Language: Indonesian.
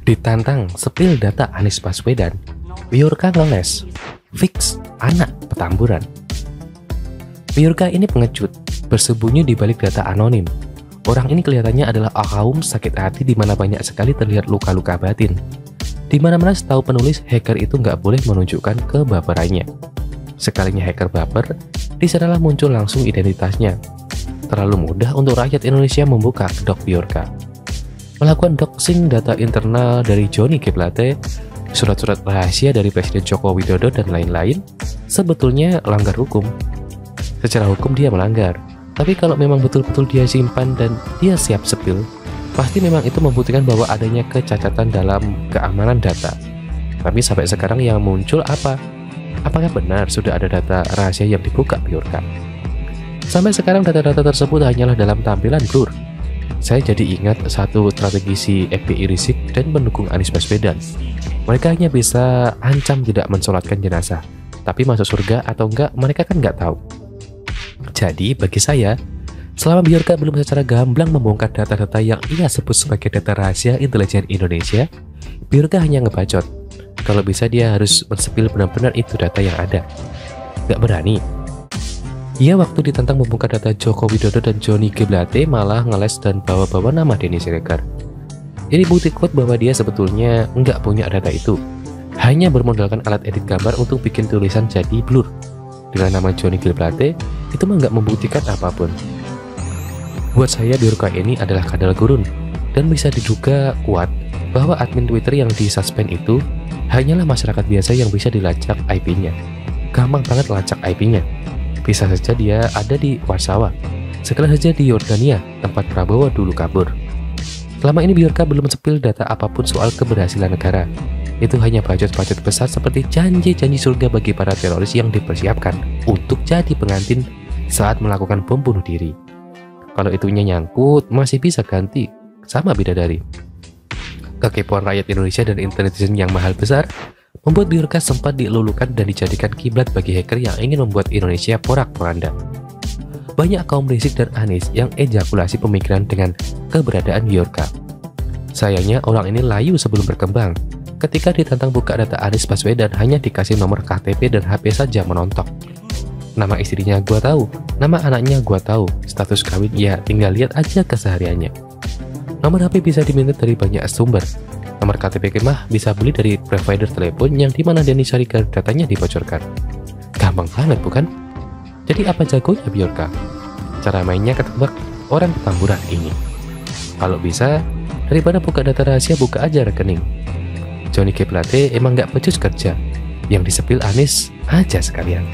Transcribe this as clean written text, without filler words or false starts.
Ditantang sepil data Anies Baswedan, Biorka ngeles, fix anak Petamburan. Biorka ini pengecut, bersembunyi di balik data anonim. Orang ini kelihatannya adalah kaum sakit hati di mana banyak sekali terlihat luka-luka batin. Di mana-mana setahu penulis, hacker itu nggak boleh menunjukkan kebaperannya. Sekalinya hacker baper, di sanalah muncul langsung identitasnya. Terlalu mudah untuk rakyat Indonesia membuka kedok Biorka. Melakukan doxing data internal dari Johnny G. Plate, surat-surat rahasia dari Presiden Joko Widodo dan lain-lain, sebetulnya langgar hukum. Secara hukum dia melanggar, tapi kalau memang betul-betul dia simpan dan dia siap sepil, pasti memang itu membuktikan bahwa adanya kecacatan dalam keamanan data. Tapi sampai sekarang yang muncul apa? Apakah benar sudah ada data rahasia yang dibuka Biorka? Sampai sekarang data-data tersebut hanyalah dalam tampilan blur. Saya jadi ingat satu strategisi FPI Rizik dan pendukung Anies Baswedan. Mereka hanya bisa ancam tidak mensolatkan jenazah, tapi masuk surga atau enggak mereka kan nggak tahu. Jadi bagi saya, selama Biorka belum secara gamblang membongkar data-data yang ia sebut sebagai data rahasia intelijen Indonesia, Biorka hanya ngebacot. Kalau bisa dia harus mensepil benar-benar itu data yang ada. Gak berani. Ia waktu ditantang membongkar data Joko Widodo dan Johnny G. Plate malah ngeles dan bawa-bawa nama Denny Siregar. Ini bukti kuat bahwa dia sebetulnya nggak punya data itu. Hanya bermodalkan alat edit gambar untuk bikin tulisan jadi blur. Dengan nama Johnny G. Plate, itu mah nggak membuktikan apapun. Buat saya Biorka ini adalah kadal gurun, dan bisa diduga kuat bahwa admin Twitter yang disuspend itu hanyalah masyarakat biasa yang bisa dilacak IP-nya. Gampang banget lacak IP-nya. Bisa saja dia ada di Warsawa, sekalian saja di Yordania, tempat Prabowo dulu kabur. Selama ini Biorka belum sepil data apapun soal keberhasilan negara. Itu hanya bacot-bacot besar seperti janji-janji surga bagi para teroris yang dipersiapkan untuk jadi pengantin saat melakukan bom bunuh diri. Kalau itunya nyangkut, masih bisa ganti sama bidadari. Kekepoan rakyat Indonesia dan netizen yang mahal besar membuat Biorka sempat dilulukan dan dijadikan kiblat bagi hacker yang ingin membuat Indonesia porak-poranda. Banyak kaum Rizik dan Anies yang ejakulasi pemikiran dengan keberadaan Biorka. Sayangnya orang ini layu sebelum berkembang. Ketika ditantang buka data Anies Baswedan hanya dikasih nomor KTP dan HP saja menontok. Nama istrinya gua tahu, nama anaknya gua tahu, status kawin ya tinggal lihat aja kesehariannya. Nomor HP bisa diminta dari banyak sumber. Nomor KTP mah bisa beli dari provider telepon yang dimana Denny Siregar datanya dibocorkan. Gampang banget bukan? Jadi apa jagonya Biorka? Cara mainnya ketebak orang Petamburan ini. Kalau bisa, daripada buka data rahasia buka aja rekening. Johnny G. Plate emang nggak becus kerja, yang disepil Anies aja sekalian.